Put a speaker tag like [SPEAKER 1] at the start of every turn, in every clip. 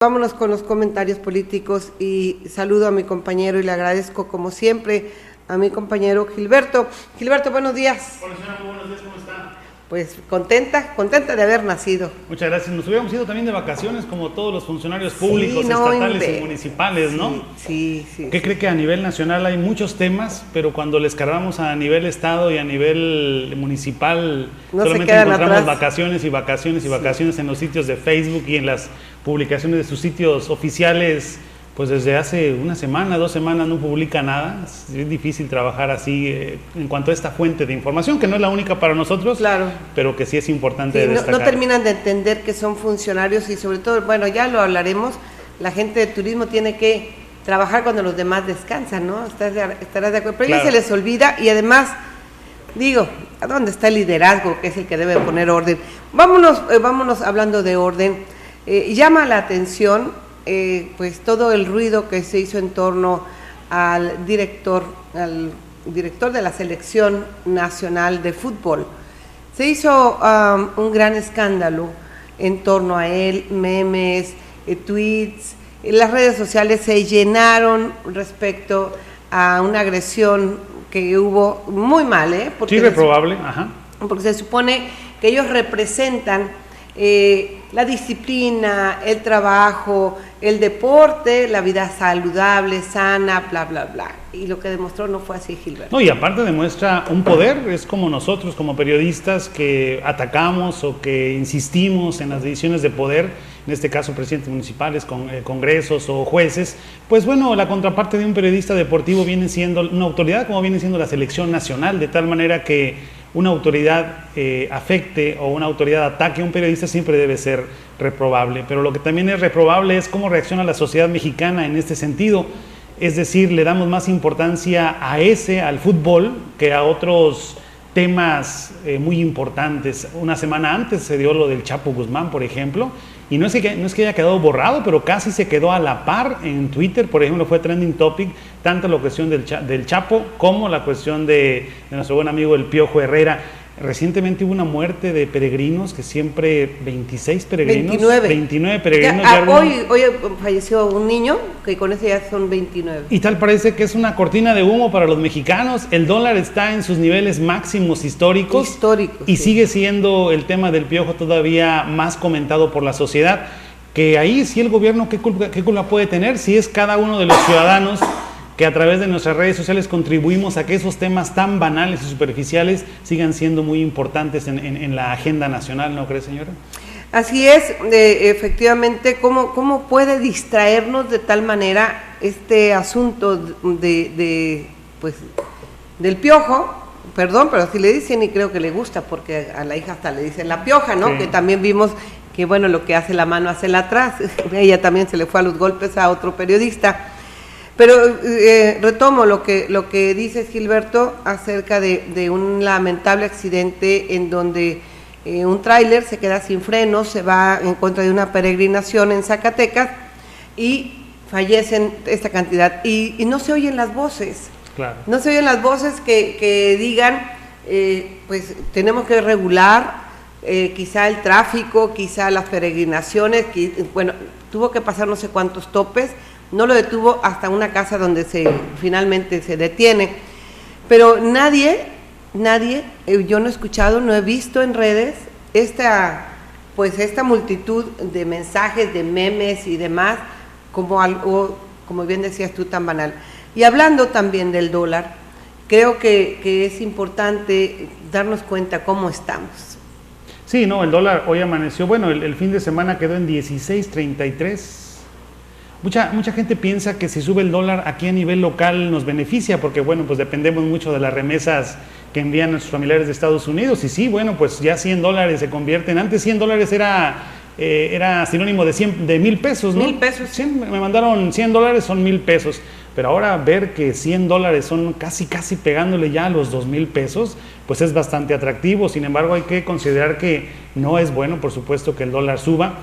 [SPEAKER 1] Vámonos con los comentarios políticos y saludo a mi compañero y le agradezco como siempre a mi compañero Gilberto. Gilberto, buenos días.
[SPEAKER 2] Hola señora, muy buenos días, ¿cómo está?
[SPEAKER 1] Pues contenta de haber nacido.
[SPEAKER 2] Muchas gracias, nos hubiéramos ido también de vacaciones como todos los funcionarios públicos,
[SPEAKER 1] Sí, no,
[SPEAKER 2] estatales y municipales, ¿no?
[SPEAKER 1] Sí.
[SPEAKER 2] ¿Qué cree que a nivel nacional hay muchos temas, pero cuando les cargamos a nivel estado y a nivel municipal,
[SPEAKER 1] no
[SPEAKER 2] solamente encontramos
[SPEAKER 1] atrás.
[SPEAKER 2] vacaciones en los sitios de Facebook y en las publicaciones de sus sitios oficiales? Pues desde hace una semana, 2 semanas no publica nada. Es difícil trabajar así en cuanto a esta fuente de información, que no es la única para nosotros,
[SPEAKER 1] claro,
[SPEAKER 2] pero que sí es importante destacar.
[SPEAKER 1] No terminan de entender que son funcionarios y sobre todo, bueno, ya lo hablaremos, la gente de turismo tiene que trabajar cuando los demás descansan, ¿no? Estarás de acuerdo, pero claro, ya se les olvida y además, digo, ¿a dónde está el liderazgo que es el que debe poner orden? Vámonos hablando de orden. Llama la atención pues todo el ruido que se hizo en torno al director de la Selección Nacional de Fútbol. Se hizo un gran escándalo en torno a él, memes, tweets, las redes sociales se llenaron respecto a una agresión que hubo muy mal, porque
[SPEAKER 2] sí, reprobable,
[SPEAKER 1] porque se supone que ellos representan la disciplina, el trabajo, el deporte, la vida saludable, sana, bla, bla, bla. Y lo que demostró no fue así, Gilberto.
[SPEAKER 2] No, y aparte demuestra un poder, es como nosotros, como periodistas, que atacamos o que insistimos en las decisiones de poder, en este caso presidentes municipales, congresos o jueces. Pues bueno, la contraparte de un periodista deportivo viene siendo una autoridad, como viene siendo la selección nacional, de tal manera que una autoridad afecte o una autoridad ataque a un periodista siempre debe ser reprobable, pero lo que también es reprobable es cómo reacciona la sociedad mexicana en este sentido, es decir, le damos más importancia al fútbol, que a otros temas muy importantes. Una semana antes se dio lo del Chapo Guzmán, por ejemplo, y no es que haya quedado borrado, pero casi se quedó a la par en Twitter, por ejemplo, fue trending topic, tanto la cuestión del Chapo como la cuestión de nuestro buen amigo el Piojo Herrera. Recientemente hubo una muerte de peregrinos, que siempre 26 peregrinos. 29 peregrinos.
[SPEAKER 1] Hoy falleció un niño, que con ese ya son 29.
[SPEAKER 2] Y tal parece que es una cortina de humo para los mexicanos. El dólar está en sus niveles máximos históricos. Y sí, sigue siendo el tema del Piojo todavía más comentado por la sociedad. Que ahí sí el gobierno, ¿qué culpa puede tener? Si es cada uno de los ciudadanos que a través de nuestras redes sociales contribuimos a que esos temas tan banales y superficiales sigan siendo muy importantes en la agenda nacional, ¿no cree, señora?
[SPEAKER 1] Así es, efectivamente, ¿cómo puede distraernos de tal manera este asunto del Piojo? Perdón, pero así le dicen y creo que le gusta, porque a la hija hasta le dicen la Pioja, ¿no? Sí. Que también vimos que, bueno, lo que hace la mano hace la atrás. Ella también se le fue a los golpes a otro periodista. Pero retomo lo que dice Gilberto acerca de un lamentable accidente en donde un tráiler se queda sin frenos, se va en contra de una peregrinación en Zacatecas y fallecen esta cantidad. Y no se oyen las voces, claro. No se oyen las voces que digan, pues tenemos que regular quizá el tráfico, quizá las peregrinaciones, bueno, tuvo que pasar no sé cuántos topes. No lo detuvo hasta una casa donde finalmente se detiene, pero nadie, yo no he escuchado, no he visto en redes esta multitud de mensajes, de memes y demás, como algo, como bien decías tú, tan banal. Y hablando también del dólar, creo que es importante darnos cuenta cómo estamos.
[SPEAKER 2] Sí, no, el dólar hoy amaneció, bueno, el fin de semana quedó en 16.33. Mucha gente piensa que si sube el dólar aquí a nivel local nos beneficia, porque bueno, pues dependemos mucho de las remesas que envían nuestros familiares de Estados Unidos, y sí, bueno, pues ya $100 se convierten, antes $100 era sinónimo de 1,000 pesos, ¿no?
[SPEAKER 1] 1,000 pesos.
[SPEAKER 2] Sí, me mandaron $100, son 1,000 pesos, pero ahora ver que $100 son casi pegándole ya a los 2,000 pesos, pues es bastante atractivo. Sin embargo, hay que considerar que no es bueno, por supuesto, que el dólar suba.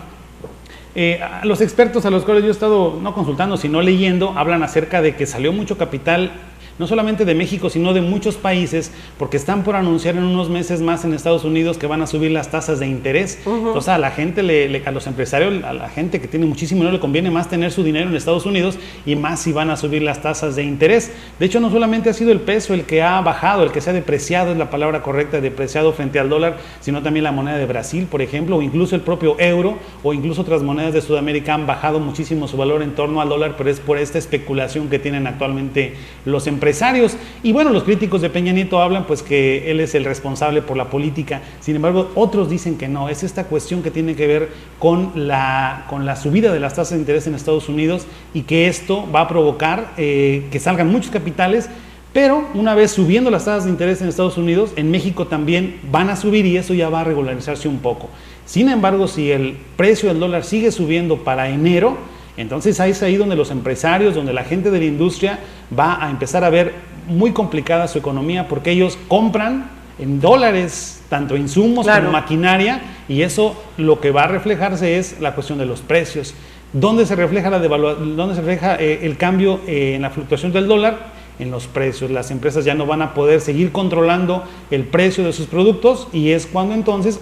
[SPEAKER 2] Los expertos a los cuales yo he estado no consultando, sino leyendo, hablan acerca de que salió mucho capital no solamente de México, sino de muchos países, porque están por anunciar en unos meses más en Estados Unidos que van a subir las tasas de interés. Entonces a la gente, a los empresarios, a la gente que tiene muchísimo dinero, le conviene más tener su dinero en Estados Unidos y más si van a subir las tasas de interés. De hecho, no solamente ha sido el peso el que ha bajado, el que se ha depreciado, es la palabra correcta, depreciado frente al dólar, sino también la moneda de Brasil, por ejemplo, o incluso el propio euro, o incluso otras monedas de Sudamérica han bajado muchísimo su valor en torno al dólar, pero es por esta especulación que tienen actualmente los empresarios. Y bueno, los críticos de Peña Nieto hablan pues que él es el responsable por la política. Sin embargo, otros dicen que no, es esta cuestión que tiene que ver con la subida de las tasas de interés en Estados Unidos, y que esto va a provocar que salgan muchos capitales. Pero una vez subiendo las tasas de interés en Estados Unidos, en México también van a subir, y eso ya va a regularizarse un poco. Sin embargo, si el precio del dólar sigue subiendo para enero, entonces es ahí donde los empresarios, donde la gente de la industria va a empezar a ver muy complicada su economía, porque ellos compran en dólares tanto insumos como maquinaria, y eso lo que va a reflejarse es la cuestión de los precios. ¿Dónde se refleja dónde se refleja el cambio en la fluctuación del dólar? En los precios. Las empresas ya no van a poder seguir controlando el precio de sus productos, y es cuando entonces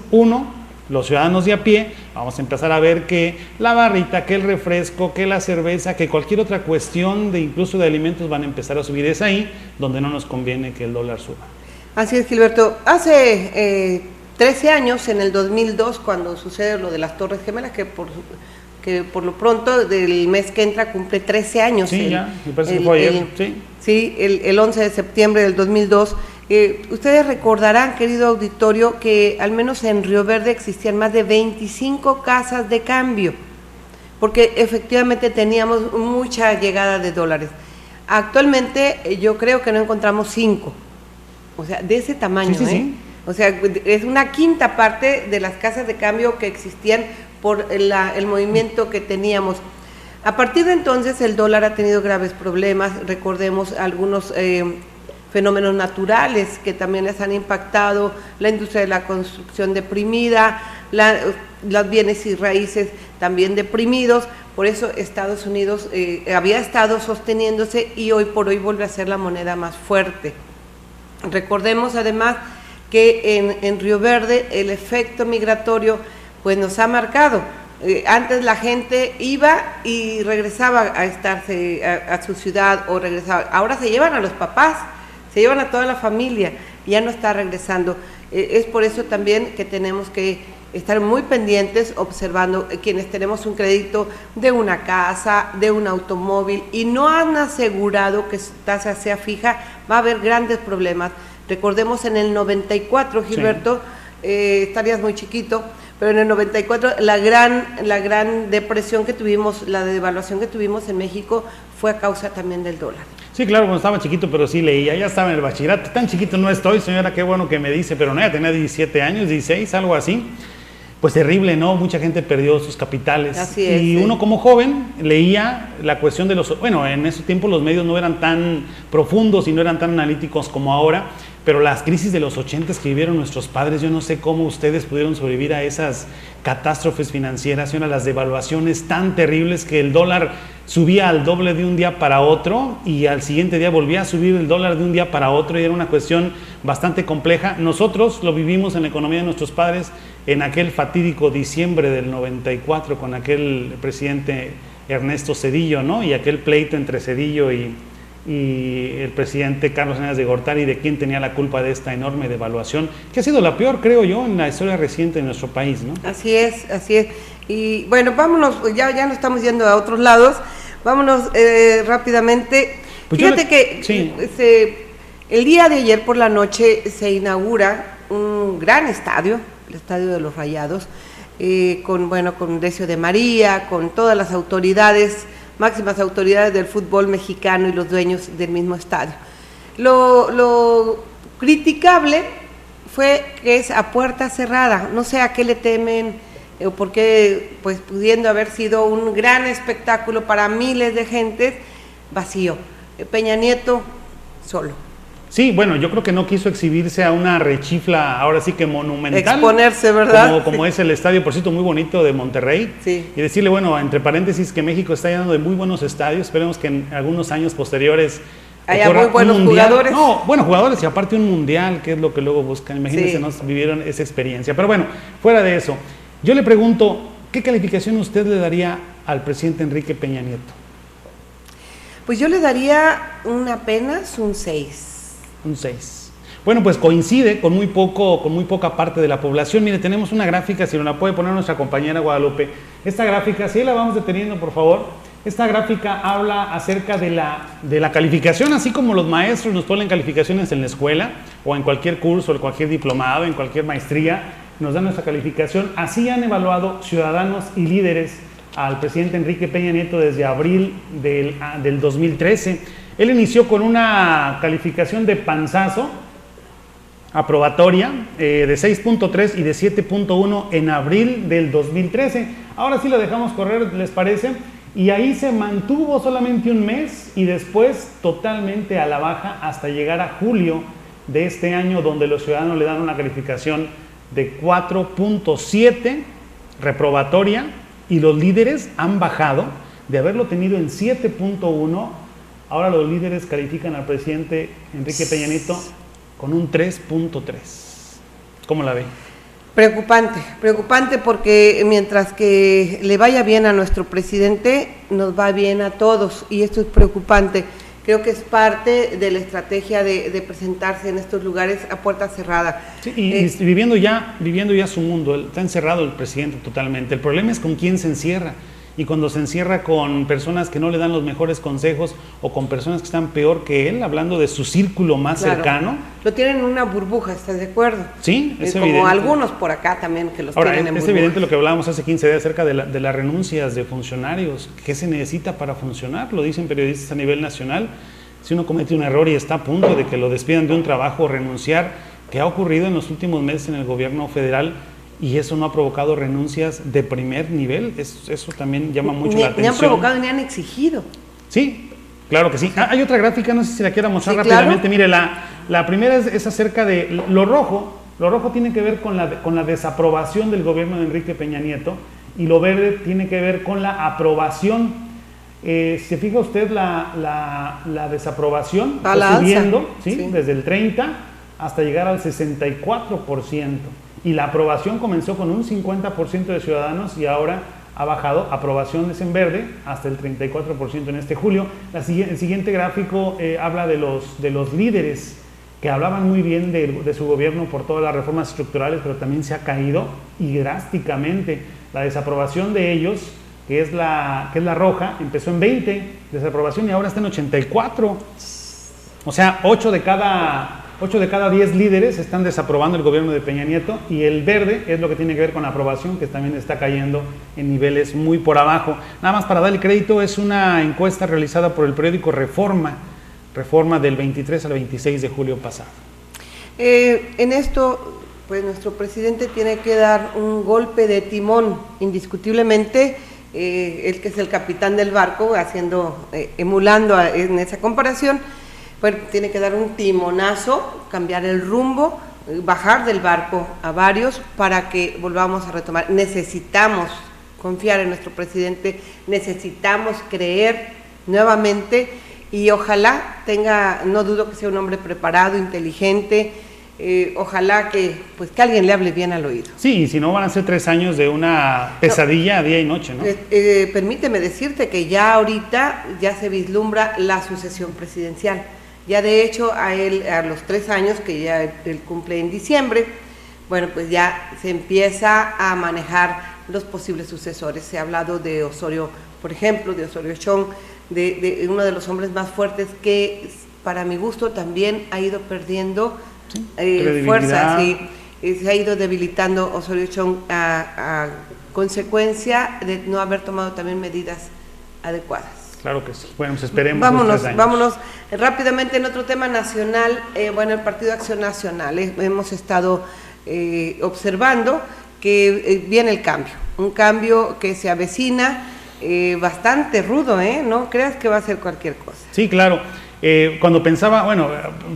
[SPEAKER 2] los ciudadanos de a pie, vamos a empezar a ver que la barrita, que el refresco, que la cerveza, que cualquier otra cuestión de incluso de alimentos van a empezar a subir. Es ahí donde no nos conviene que el dólar suba.
[SPEAKER 1] Así es, Gilberto. Hace 13 años, en el 2002, cuando sucede lo de las Torres Gemelas, que por lo pronto del mes que entra cumple 13 años.
[SPEAKER 2] Sí, ya, me parece que fue ayer.
[SPEAKER 1] Sí, el 11 de septiembre del 2002. Ustedes recordarán, querido auditorio, que al menos en Río Verde existían más de 25 casas de cambio, porque efectivamente teníamos mucha llegada de dólares. Actualmente yo creo que no encontramos 5, o sea, de ese tamaño,
[SPEAKER 2] sí.
[SPEAKER 1] O sea, es una quinta parte de las casas de cambio que existían por el movimiento que teníamos. A partir de entonces el dólar ha tenido graves problemas. Recordemos algunos fenómenos naturales que también les han impactado, la industria de la construcción deprimida, los bienes y raíces también deprimidos. Por eso Estados Unidos había estado sosteniéndose, y hoy por hoy vuelve a ser la moneda más fuerte. Recordemos además que en Río Verde el efecto migratorio pues nos ha marcado. Antes la gente iba y regresaba a estarse a su ciudad, o regresaba. Ahora se llevan a los papás, se llevan a toda la familia, ya no está regresando. Es por eso también que tenemos que estar muy pendientes, observando quienes tenemos un crédito de una casa, de un automóvil, y no han asegurado que su tasa sea fija, va a haber grandes problemas. Recordemos en el 94, Gilberto, estarías muy chiquito, pero en el 94 la gran depresión que tuvimos, la devaluación que tuvimos en México, fue a causa también del dólar.
[SPEAKER 2] Sí, claro, cuando estaba chiquito, pero sí leía, ya estaba en el bachillerato. Tan chiquito no estoy, señora, qué bueno que me dice, pero no, ya tenía 17 años, 16, algo así. Pues terrible, ¿no? Mucha gente perdió sus capitales.
[SPEAKER 1] Así es,
[SPEAKER 2] y uno como joven leía la cuestión de bueno, en ese tiempo los medios no eran tan profundos y no eran tan analíticos como ahora, pero las crisis de los 80s que vivieron nuestros padres, yo no sé cómo ustedes pudieron sobrevivir a esas catástrofes financieras y a las devaluaciones tan terribles, que el dólar subía al doble de un día para otro, y al siguiente día volvía a subir el dólar de un día para otro, y era una cuestión bastante compleja. Nosotros lo vivimos en la economía de nuestros padres en aquel fatídico diciembre del 94 con aquel presidente Ernesto Zedillo, ¿no? Y aquel pleito entre Zedillo y el presidente Carlos Salinas de Gortari, de quién tenía la culpa de esta enorme devaluación, que ha sido la peor, creo yo, en la historia reciente de nuestro país, ¿no?
[SPEAKER 1] Así es, así es. Y bueno, vámonos, ya nos estamos yendo a otros lados, vámonos rápidamente. Pues fíjate que el día de ayer por la noche se inaugura un gran estadio, el Estadio de los Rayados, con Decio de María, con todas las autoridades, máximas autoridades del fútbol mexicano y los dueños del mismo estadio. Lo criticable fue que es a puerta cerrada, no sé a qué le temen, o por qué, pues pudiendo haber sido un gran espectáculo para miles de gentes, vacío. Peña Nieto solo.
[SPEAKER 2] Sí, bueno, yo creo que no quiso exhibirse a una rechifla, ahora sí que monumental.
[SPEAKER 1] Exponerse, ¿verdad?
[SPEAKER 2] Como es el estadio, por cierto, muy bonito de Monterrey.
[SPEAKER 1] Sí.
[SPEAKER 2] Y decirle, bueno, entre paréntesis, que México está llenando de muy buenos estadios. Esperemos que en algunos años posteriores
[SPEAKER 1] Hay muy buenos jugadores.
[SPEAKER 2] No, buenos jugadores y aparte un mundial, que es lo que luego buscan. Imagínense, no vivieron esa experiencia. Pero bueno, fuera de eso, yo le pregunto, ¿qué calificación usted le daría al presidente Enrique Peña Nieto?
[SPEAKER 1] Pues yo le daría apenas un 6.
[SPEAKER 2] Un 6. Bueno, pues coincide con muy poca parte de la población. Mire, tenemos una gráfica, si nos la puede poner nuestra compañera Guadalupe. Esta gráfica, si la vamos deteniendo, por favor. Esta gráfica habla acerca de la calificación, así como los maestros nos ponen calificaciones en la escuela, o en cualquier curso, en cualquier diplomado, en cualquier maestría, nos dan nuestra calificación. Así han evaluado ciudadanos y líderes al presidente Enrique Peña Nieto desde abril del 2013. Él inició con una calificación de panzazo, aprobatoria, de 6.3 y de 7.1 en abril del 2013. Ahora sí lo dejamos correr, ¿les parece? Y ahí se mantuvo solamente un mes y después totalmente a la baja hasta llegar a julio de este año, donde los ciudadanos le dan una calificación de 4.7 reprobatoria y los líderes han bajado de haberlo tenido en 7.1. Ahora los líderes califican al presidente Enrique Peña Nieto con un 3.3. ¿Cómo la ve?
[SPEAKER 1] Preocupante porque mientras que le vaya bien a nuestro presidente, nos va bien a todos y esto es preocupante. Creo que es parte de la estrategia de presentarse en estos lugares a puerta cerrada.
[SPEAKER 2] Sí, y viviendo ya su mundo, está encerrado el presidente totalmente. El problema es con quién se encierra. Y cuando se encierra con personas que no le dan los mejores consejos o con personas que están peor que él, hablando de su círculo más cercano.
[SPEAKER 1] Lo tienen en una burbuja, ¿estás de acuerdo?
[SPEAKER 2] Sí, es
[SPEAKER 1] como
[SPEAKER 2] evidente.
[SPEAKER 1] Algunos por acá también que los tienen en burbuja.
[SPEAKER 2] Es evidente lo que hablábamos hace 15 días acerca de las renuncias de funcionarios. ¿Qué se necesita para funcionar? Lo dicen periodistas a nivel nacional. Si uno comete un error y está a punto de que lo despidan de un trabajo o renunciar, ¿qué ha ocurrido en los últimos meses en el gobierno federal? Y eso no ha provocado renuncias de primer nivel. Eso también llama mucho la atención.
[SPEAKER 1] Ni han provocado ni han exigido.
[SPEAKER 2] Sí, claro que sí. Hay otra gráfica, no sé si la quiera mostrar rápidamente. Claro. Mire, la primera es acerca de lo rojo. Lo rojo tiene que ver con la desaprobación del gobierno de Enrique Peña Nieto y lo verde tiene que ver con la aprobación. Se fija usted la desaprobación
[SPEAKER 1] va
[SPEAKER 2] subiendo, ¿sí? Desde el 30 hasta llegar al 64%. Y la aprobación comenzó con un 50% de ciudadanos y ahora ha bajado, aprobación es en verde, hasta el 34% en este julio. El siguiente gráfico habla de los líderes que hablaban muy bien de su gobierno por todas las reformas estructurales, pero también se ha caído y drásticamente. La desaprobación de ellos, que es la roja, empezó en 20 desaprobación y ahora está en 84. O sea, 8 de cada 10 líderes están desaprobando el gobierno de Peña Nieto y el verde es lo que tiene que ver con la aprobación, que también está cayendo en niveles muy por abajo. Nada más para darle crédito, es una encuesta realizada por el periódico Reforma del 23 al 26 de julio pasado.
[SPEAKER 1] En esto, pues nuestro presidente tiene que dar un golpe de timón, indiscutiblemente, el que es el capitán del barco, emulando en esa comparación. Bueno, tiene que dar un timonazo, cambiar el rumbo, bajar del barco a varios para que volvamos a retomar. Necesitamos confiar en nuestro presidente, necesitamos creer nuevamente y ojalá no dudo que sea un hombre preparado, inteligente, ojalá que alguien le hable bien al oído.
[SPEAKER 2] Sí, si no van a ser 3 años de una pesadilla día y noche, ¿no?
[SPEAKER 1] Permíteme decirte que ya ahorita ya se vislumbra la sucesión presidencial. Ya de hecho a los 3 años que ya él cumple en diciembre, bueno, pues ya se empieza a manejar los posibles sucesores. Se ha hablado de Osorio, por ejemplo, de Osorio Chong, de uno de los hombres más fuertes que para mi gusto también ha ido perdiendo fuerza, se ha ido debilitando Osorio Chong a consecuencia de no haber tomado también medidas adecuadas.
[SPEAKER 2] Claro que sí. Bueno, pues esperemos.
[SPEAKER 1] Vámonos rápidamente en otro tema nacional. El Partido Acción Nacional. Hemos estado observando que viene el cambio. Un cambio que se avecina bastante rudo, no creas que va a ser cualquier cosa.
[SPEAKER 2] Sí, claro. Cuando pensaba,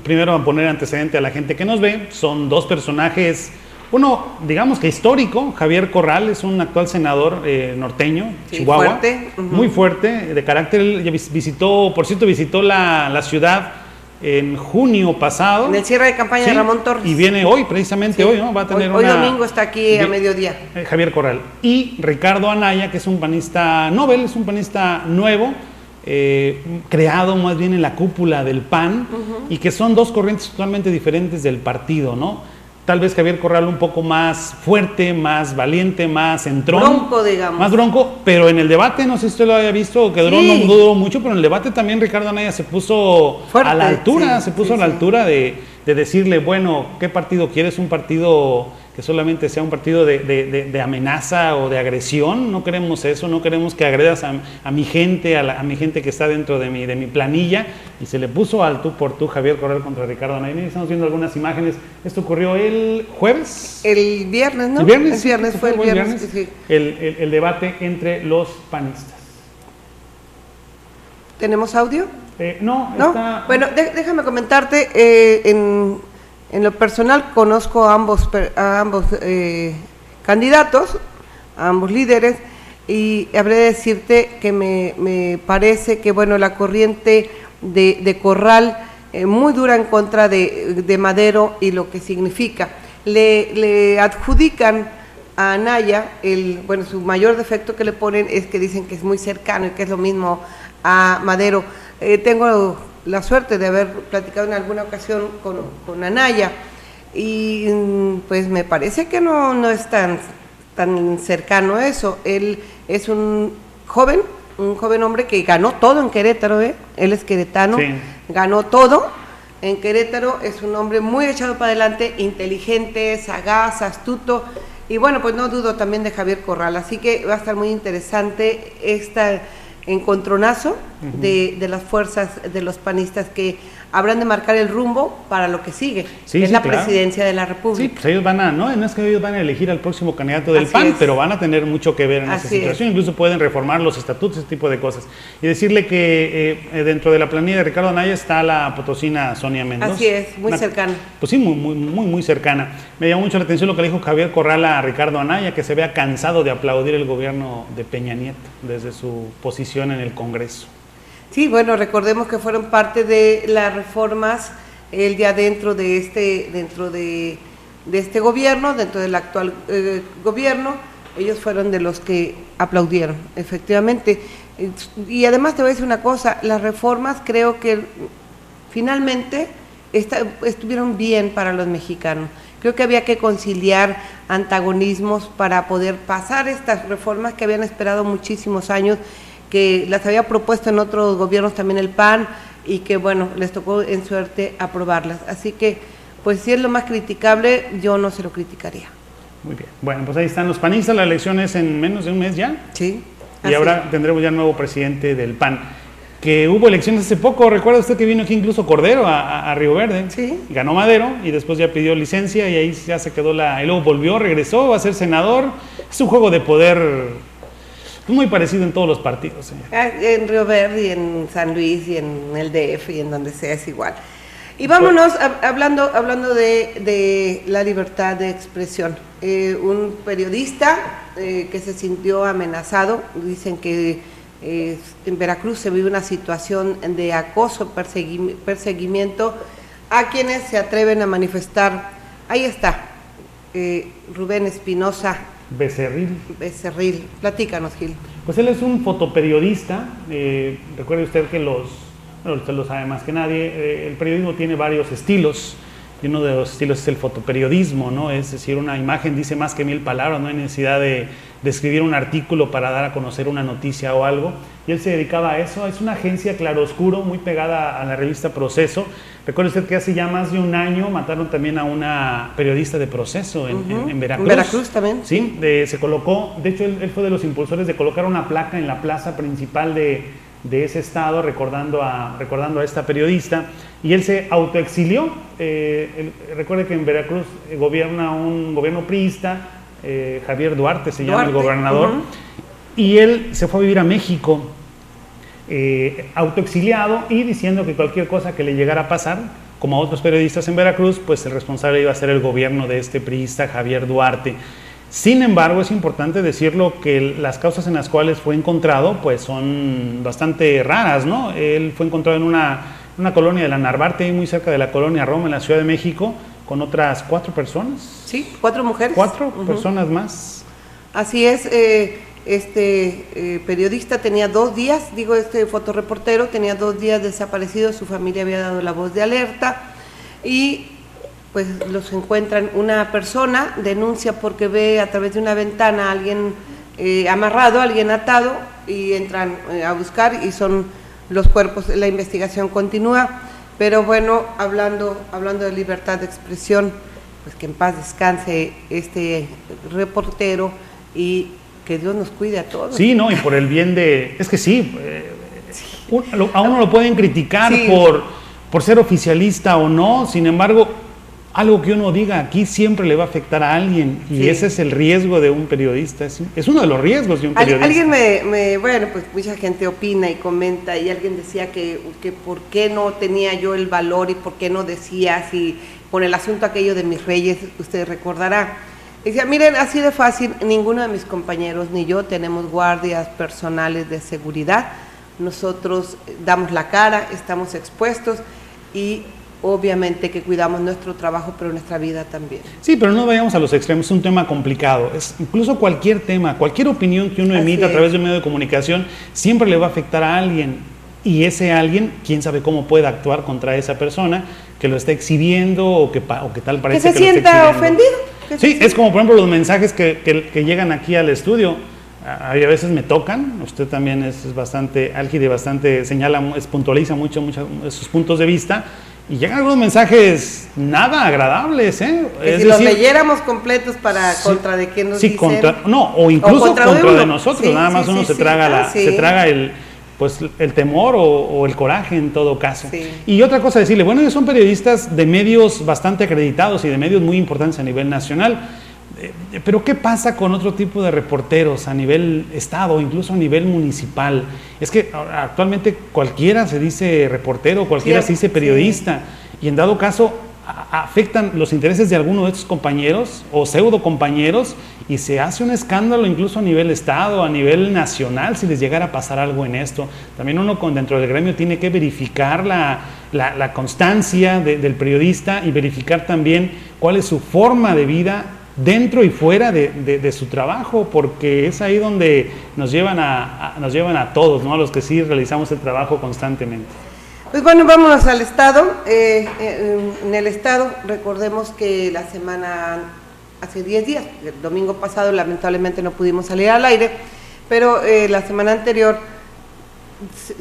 [SPEAKER 2] primero a poner antecedente a la gente que nos ve, son 2 personajes Uno, digamos que histórico, Javier Corral, es un actual senador norteño,
[SPEAKER 1] sí,
[SPEAKER 2] Chihuahua,
[SPEAKER 1] fuerte.
[SPEAKER 2] Muy fuerte, de carácter. Él ya visitó, por cierto, visitó la ciudad en junio pasado.
[SPEAKER 1] En el cierre de campaña de Ramón Torres.
[SPEAKER 2] Y viene hoy, precisamente hoy, ¿no? Va a tener
[SPEAKER 1] hoy domingo está aquí a mediodía.
[SPEAKER 2] Javier Corral. Y Ricardo Anaya, que es un panista novel, es un panista nuevo, creado más bien en la cúpula del PAN, y que son dos corrientes totalmente diferentes del partido, ¿no? Tal vez Javier Corral un poco más fuerte, más valiente, más entrón.
[SPEAKER 1] Bronco, digamos.
[SPEAKER 2] Más bronco, pero en el debate, no sé si usted lo haya visto, que duró, no duró mucho, pero en el debate también Ricardo Anaya se puso fuerte, a la altura, a la altura de decirle, bueno, ¿qué partido quieres? ¿Un partido que solamente sea un partido de amenaza o de agresión? No queremos eso, no queremos que agredas a mi gente, a mi gente que está dentro de mi planilla. Y se le puso al tú por tú Javier Corral contra Ricardo Anaya. Estamos viendo algunas imágenes. Esto ocurrió el jueves.
[SPEAKER 1] El viernes, ¿no?
[SPEAKER 2] El viernes,
[SPEAKER 1] fue el viernes. Sí.
[SPEAKER 2] El debate entre los panistas.
[SPEAKER 1] ¿Tenemos audio?
[SPEAKER 2] No. Está...
[SPEAKER 1] Bueno, déjame comentarte, en lo personal conozco a ambos candidatos, a ambos líderes, y habré de decirte que me parece que, bueno, la corriente de Corral, muy dura en contra de Madero y lo que significa. Le adjudican a Anaya, su mayor defecto que le ponen es que dicen que es muy cercano y que es lo mismo a Madero. Tengo la suerte de haber platicado en alguna ocasión con Anaya, y pues me parece que no es tan cercano eso. Él es un joven hombre que ganó todo en Querétaro, él es queretano, sí. Ganó todo en Querétaro, es un hombre muy echado para adelante, inteligente, sagaz, astuto, y bueno, pues no dudo también de Javier Corral, así que va a estar muy interesante esta encontronazo de las fuerzas de los panistas que habrán de marcar el rumbo para lo que sigue, que es la presidencia de la República.
[SPEAKER 2] Sí, pues ellos no es que ellos van a elegir al próximo candidato del PAN, pero van a tener mucho que ver en esa situación, incluso pueden reformar los estatutos, ese tipo de cosas. Y decirle que dentro de la planilla de Ricardo Anaya está la potosina Sonia Mendoza.
[SPEAKER 1] Así es, muy cercana.
[SPEAKER 2] Pues sí, muy cercana. Me llamó mucho la atención lo que le dijo Javier Corral a Ricardo Anaya, que se vea cansado de aplaudir el gobierno de Peña Nieto desde su posición en el Congreso.
[SPEAKER 1] Sí, bueno, recordemos que fueron parte de las reformas, él ya dentro de este gobierno, dentro del actual gobierno, ellos fueron de los que aplaudieron, efectivamente. Y además te voy a decir una cosa, las reformas creo que finalmente estuvieron bien para los mexicanos. Creo que había que conciliar antagonismos para poder pasar estas reformas que habían esperado muchísimos años, que las había propuesto en otros gobiernos también el PAN, y que bueno, les tocó en suerte aprobarlas. Así que, pues si es lo más criticable, yo no se lo criticaría.
[SPEAKER 2] Muy bien. Bueno, pues ahí están los panistas, la elección es en menos de un mes ya.
[SPEAKER 1] Sí.
[SPEAKER 2] Y ahora tendremos ya nuevo presidente del PAN. Que hubo elecciones hace poco, recuerda usted que vino aquí incluso Cordero a Río Verde.
[SPEAKER 1] Sí.
[SPEAKER 2] Ganó Madero y después ya pidió licencia y ahí ya se quedó y luego volvió, regresó a ser senador. Es un juego de poder muy parecido en todos los partidos, señor.
[SPEAKER 1] En Río Verde, y en San Luis, y en el DF, y en donde sea es igual. Y vámonos, hablando de la libertad de expresión. Un periodista que se sintió amenazado, dicen que en Veracruz se vive una situación de acoso, perseguimiento a quienes se atreven a manifestar. Ahí está, Rubén Espinosa Becerril. Platícanos, Gil.
[SPEAKER 2] Pues él es un fotoperiodista. Recuerde usted que usted lo sabe más que nadie, el periodismo tiene varios estilos, y uno de los estilos es el fotoperiodismo, ¿no? Es decir, una imagen dice más que 1000 palabras, no hay necesidad de escribir un artículo para dar a conocer una noticia o algo, y él se dedicaba a eso. Es una agencia claroscuro muy pegada a la revista Proceso. Recuerde usted que hace ya más de un año mataron también a una periodista de Proceso en Veracruz.
[SPEAKER 1] En Veracruz también.
[SPEAKER 2] Sí, se colocó, de hecho él fue de los impulsores de colocar una placa en la plaza principal de ese estado recordando a esta periodista, y él se autoexilió. Recuerde que en Veracruz gobierna un gobierno priista, Javier Duarte se llama el gobernador, y él se fue a vivir a México, autoexiliado, y diciendo que cualquier cosa que le llegara a pasar, como a otros periodistas en Veracruz, pues el responsable iba a ser el gobierno de este priista Javier Duarte. Sin embargo, es importante decirlo que las causas en las cuales fue encontrado pues son bastante raras, ¿no? Él fue encontrado en una colonia de la Narvarte, muy cerca de la colonia Roma, en la Ciudad de México, con otras 4 personas.
[SPEAKER 1] Sí, 4 mujeres.
[SPEAKER 2] 4 personas más.
[SPEAKER 1] Así es, periodista tenía 2 días, este fotoreportero tenía 2 días desaparecido, su familia había dado la voz de alerta y pues los encuentran. Una persona denuncia porque ve a través de una ventana a alguien amarrado, alguien atado, y entran a buscar y son los cuerpos. La investigación continúa, pero bueno, hablando de libertad de expresión, pues que en paz descanse este reportero y que Dios nos cuide a todos.
[SPEAKER 2] Sí, no, y por el bien de... Es que sí, a uno lo pueden criticar por ser oficialista o no, sin embargo, algo que uno diga aquí siempre le va a afectar a alguien, y ese es el riesgo de un periodista, es uno de los riesgos de un periodista.
[SPEAKER 1] Alguien bueno, pues mucha gente opina y comenta, y alguien decía que por qué no tenía yo el valor y por qué no decía así, con el asunto aquello de mis reyes, usted recordará. Decía, miren, así de fácil, ninguno de mis compañeros ni yo tenemos guardias personales de seguridad, nosotros damos la cara, estamos expuestos y obviamente que cuidamos nuestro trabajo, pero nuestra vida también.
[SPEAKER 2] Sí, pero no vayamos a los extremos, es un tema complicado, incluso cualquier tema, cualquier opinión que uno emita a través de un medio de comunicación, siempre le va a afectar a alguien, y ese alguien, quién sabe cómo puede actuar contra esa persona que lo está exhibiendo o que tal parece que
[SPEAKER 1] se sienta ofendido.
[SPEAKER 2] Sí, es como por ejemplo los mensajes que llegan aquí al estudio. A veces me tocan, usted también es bastante álgido y bastante puntualiza mucho sus puntos de vista, y llegan algunos mensajes nada agradables,
[SPEAKER 1] que si los leyéramos completos contra de quién nos dicen.
[SPEAKER 2] O incluso contra de nosotros, nada más uno se traga el temor o el coraje en todo caso. Sí. Y otra cosa decirle, bueno, ellos son periodistas de medios bastante acreditados y de medios muy importantes a nivel nacional, pero ¿qué pasa con otro tipo de reporteros a nivel estado, incluso a nivel municipal? Es que actualmente cualquiera se dice reportero, cualquiera se dice periodista, y en dado caso afectan los intereses de alguno de estos compañeros o pseudo compañeros, y se hace un escándalo incluso a nivel estado, a nivel nacional, si les llegara a pasar algo en esto. También uno dentro del gremio tiene que verificar la constancia del periodista y verificar también cuál es su forma de vida dentro y fuera de su trabajo, porque es ahí donde nos llevan a todos, ¿no? A los que sí realizamos el trabajo constantemente.
[SPEAKER 1] Pues bueno, vámonos al Estado. En el Estado, recordemos que la semana, hace 10 días, el domingo pasado lamentablemente no pudimos salir al aire, pero la semana anterior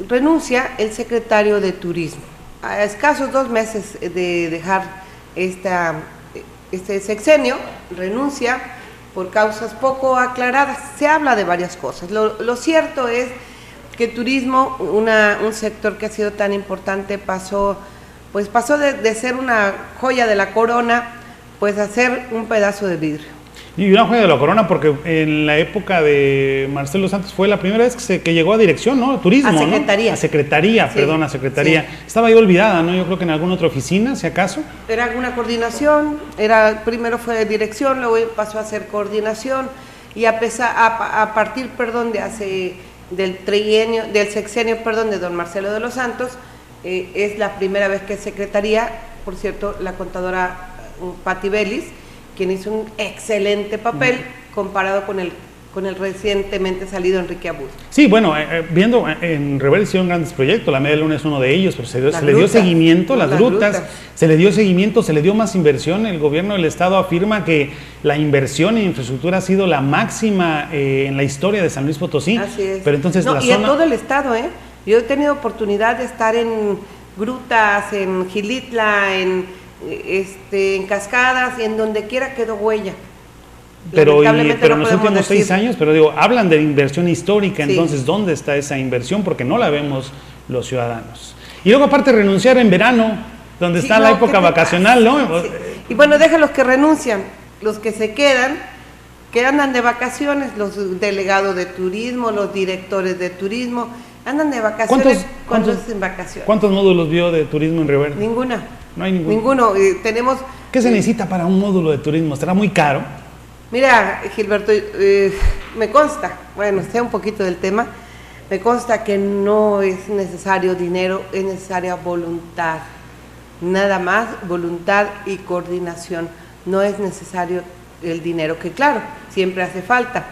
[SPEAKER 1] renuncia el secretario de Turismo. A escasos 2 meses de dejar este sexenio, renuncia por causas poco aclaradas. Se habla de varias cosas. Lo cierto es que turismo, un sector que ha sido tan importante, pasó de ser una joya de la corona, pues a ser un pedazo de vidrio.
[SPEAKER 2] Y una joya de la corona porque en la época de Marcelo Santos fue la primera vez que llegó a dirección, ¿no? Turismo, ¿no?
[SPEAKER 1] A Secretaría.
[SPEAKER 2] Sí. Estaba ahí olvidada, ¿no? Yo creo que en alguna otra oficina, si acaso.
[SPEAKER 1] Era alguna coordinación, primero fue dirección, luego pasó a ser coordinación, y a partir del sexenio de don Marcelo de los Santos, es la primera vez que es secretaría. Por cierto, la contadora Patti Bellis, quien hizo un excelente papel comparado con el recientemente salido Enrique Abud.
[SPEAKER 2] Sí, bueno, viendo en Rebel hicieron grandes proyectos, la Media Luna es uno de ellos, pero se le dio seguimiento, las grutas, se le dio seguimiento, se le dio más inversión. El gobierno del Estado afirma que la inversión en infraestructura ha sido la máxima en la historia de San Luis Potosí.
[SPEAKER 1] Así es.
[SPEAKER 2] Pero entonces
[SPEAKER 1] en todo el Estado, yo he tenido oportunidad de estar en grutas, en Gilitla, en Cascadas, y en donde quiera quedó huella.
[SPEAKER 2] Pero en los últimos 6 años, pero hablan de inversión histórica, entonces ¿dónde está esa inversión? Porque no la vemos los ciudadanos. Y luego aparte renunciar en verano, donde está la época vacacional, ¿no?
[SPEAKER 1] Sí. Y bueno, deja los que renuncian, los que se quedan, que andan de vacaciones, los delegados de turismo, los directores de turismo, andan de vacaciones.
[SPEAKER 2] ¿Cuántos módulos vio de turismo en Rivera?
[SPEAKER 1] Ninguna.
[SPEAKER 2] No hay ninguno.
[SPEAKER 1] Ninguno. Tenemos...
[SPEAKER 2] ¿Qué se necesita para un módulo de turismo? ¿Estará muy caro?
[SPEAKER 1] Mira, Gilberto, me consta, bueno, sé un poquito del tema, me consta que no es necesario dinero, es necesaria voluntad. Nada más, voluntad y coordinación. No es necesario el dinero, que claro, siempre hace falta,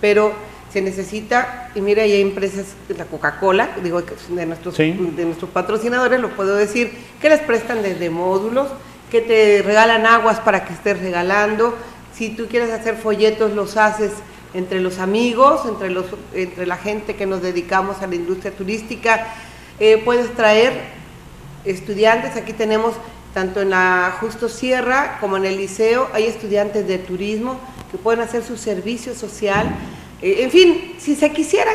[SPEAKER 1] pero se necesita, y mira, hay empresas, la Coca-Cola, digo, de nuestros patrocinadores, lo puedo decir, que les prestan desde módulos, que te regalan aguas para que estés regalando. Si tú quieres hacer folletos, los haces entre los amigos, entre la gente que nos dedicamos a la industria turística. Puedes traer estudiantes, aquí tenemos tanto en la Justo Sierra como en el liceo, hay estudiantes de turismo que pueden hacer su servicio social. En fin, si se quisiera,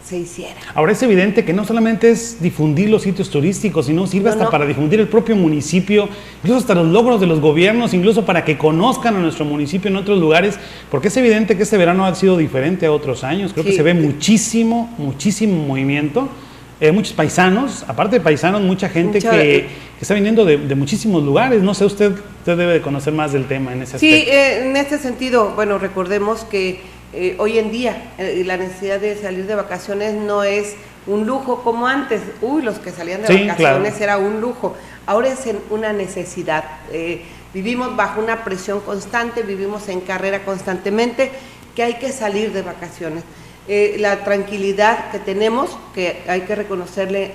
[SPEAKER 1] se hiciera.
[SPEAKER 2] Ahora es evidente que no solamente es difundir los sitios turísticos, sino sirve hasta para difundir el propio municipio, incluso hasta los logros de los gobiernos, incluso para que conozcan a nuestro municipio en otros lugares, porque es evidente que este verano ha sido diferente a otros años. Creo que se ve muchísimo movimiento, muchos paisanos, aparte de paisanos, mucha gente que está viniendo de muchísimos lugares. No sé, usted debe de conocer más del tema en ese aspecto.
[SPEAKER 1] Sí, en este sentido, bueno, recordemos que hoy en día la necesidad de salir de vacaciones no es un lujo como antes. Los que salían de vacaciones era un lujo. Ahora es una necesidad. Vivimos bajo una presión constante, vivimos en carrera constantemente, que hay que salir de vacaciones. La tranquilidad que tenemos, que hay que reconocerle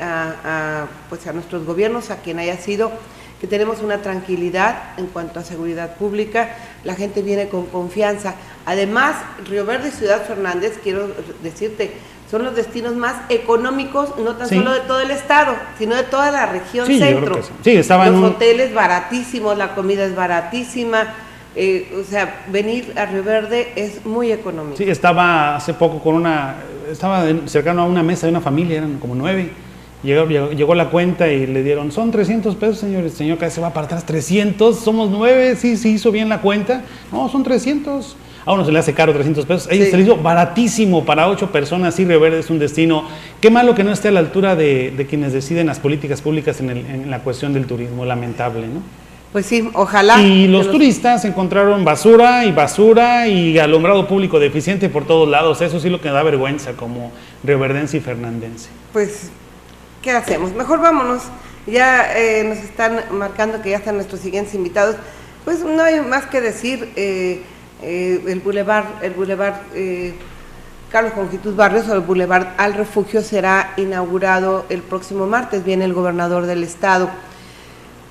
[SPEAKER 1] pues a nuestros gobiernos, a quien haya sido, que tenemos una tranquilidad en cuanto a seguridad pública, la gente viene con confianza. Además, Río Verde y Ciudad Fernández, quiero decirte, son los destinos más económicos, no tan solo de todo el estado, sino de toda la región centro. Los hoteles baratísimos, la comida es baratísima, o sea, venir a Río Verde es muy económico.
[SPEAKER 2] Sí, estaba hace poco estaba cercano a una mesa de una familia, eran como 9. Llegó la cuenta y le dieron, son 300 pesos, señores. El señor, cada vez se va para atrás, 300, somos 9, sí hizo bien la cuenta. No, son 300. A uno se le hace caro 300 pesos. A ellos se le hizo baratísimo para 8 personas. Sí, Río Verde es un destino. Qué malo que no esté a la altura de quienes deciden las políticas públicas en la cuestión del turismo. Lamentable, ¿no?
[SPEAKER 1] Pues sí, ojalá.
[SPEAKER 2] Y los turistas encontraron basura y alumbrado público deficiente por todos lados. Eso sí lo que da vergüenza como rioverdense y fernandense.
[SPEAKER 1] Pues, ¿qué hacemos? Mejor vámonos. Ya nos están marcando que ya están nuestros siguientes invitados. Pues no hay más que decir. El Boulevard Carlos Conjitus Barrios, o el Boulevard al Refugio, será inaugurado el próximo martes. Viene el gobernador del estado,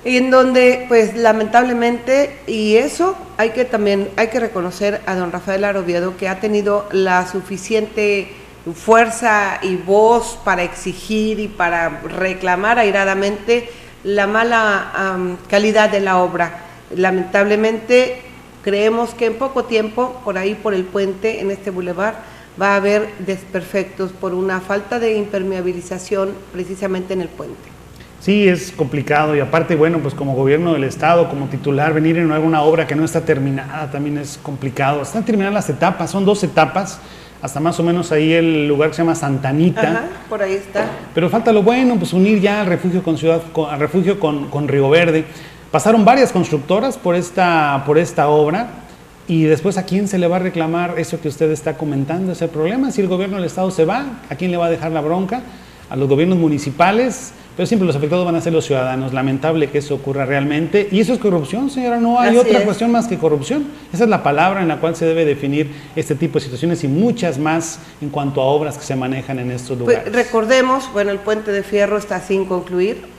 [SPEAKER 1] en donde, pues lamentablemente, y eso hay que reconocer a don Rafael Aroviedo, que ha tenido la suficiente fuerza y voz para exigir y para reclamar airadamente la mala calidad de la obra. Lamentablemente creemos que en poco tiempo, por ahí por el puente, en este bulevar, va a haber desperfectos por una falta de impermeabilización precisamente en el puente.
[SPEAKER 2] Sí, es complicado, y aparte, bueno, pues como gobierno del estado, como titular, venir en alguna obra que no está terminada también es complicado. Están terminadas las etapas, son 2 etapas, hasta más o menos ahí el lugar que se llama Santa Anita.
[SPEAKER 1] Ajá, por ahí está.
[SPEAKER 2] Pero falta lo bueno, pues unir ya al refugio con Río Verde. Pasaron varias constructoras por esta obra, y después, ¿a quién se le va a reclamar eso que usted está comentando? Ese problema, si el gobierno del estado se va, ¿a quién le va a dejar la bronca? A los gobiernos municipales, pero siempre los afectados van a ser los ciudadanos. Lamentable que eso ocurra realmente, y eso es corrupción, señora, no hay otra cuestión más que corrupción. Esa es la palabra en la cual se debe definir este tipo de situaciones y muchas más en cuanto a obras que se manejan en estos lugares.
[SPEAKER 1] Pues recordemos, bueno, el puente de Fierro está sin concluir.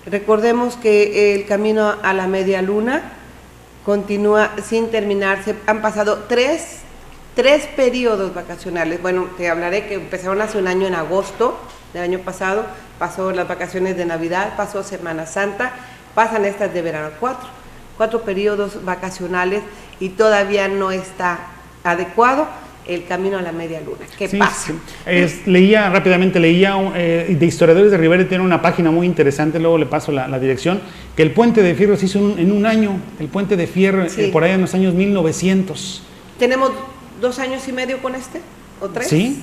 [SPEAKER 1] Recordemos que el camino a la Media Luna continúa sin terminarse. Han pasado tres periodos vacacionales. Bueno, te hablaré que empezaron hace un año, en agosto del año pasado, pasó las vacaciones de Navidad, pasó Semana Santa, pasan estas de verano, cuatro periodos vacacionales, y todavía no está adecuado el camino a la Media Luna. ¿Qué pasa?
[SPEAKER 2] Sí. Leía de historiadores de Río Verde, tiene una página muy interesante, luego le paso la dirección, que el puente de Fierro se hizo en un año, el puente de Fierro, por ahí en los años 1900.
[SPEAKER 1] ¿Tenemos 2 años y medio con este? ¿O 3?
[SPEAKER 2] Sí.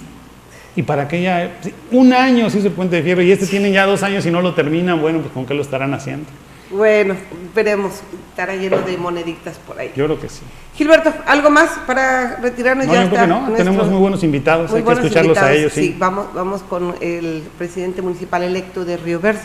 [SPEAKER 2] Y para aquella, un año se hizo el puente de Fierro, y tienen ya 2 años y no lo terminan. Bueno, pues ¿con qué lo estarán haciendo?
[SPEAKER 1] Bueno, veremos, estará lleno de moneditas por ahí.
[SPEAKER 2] Yo creo que sí.
[SPEAKER 1] Gilberto, ¿algo más para retirarnos?
[SPEAKER 2] No,
[SPEAKER 1] Ya
[SPEAKER 2] yo creo que no, tenemos muy buenos invitados, hay que escucharlos a ellos. Sí.
[SPEAKER 1] Sí, vamos con el presidente municipal electo de Río Verde.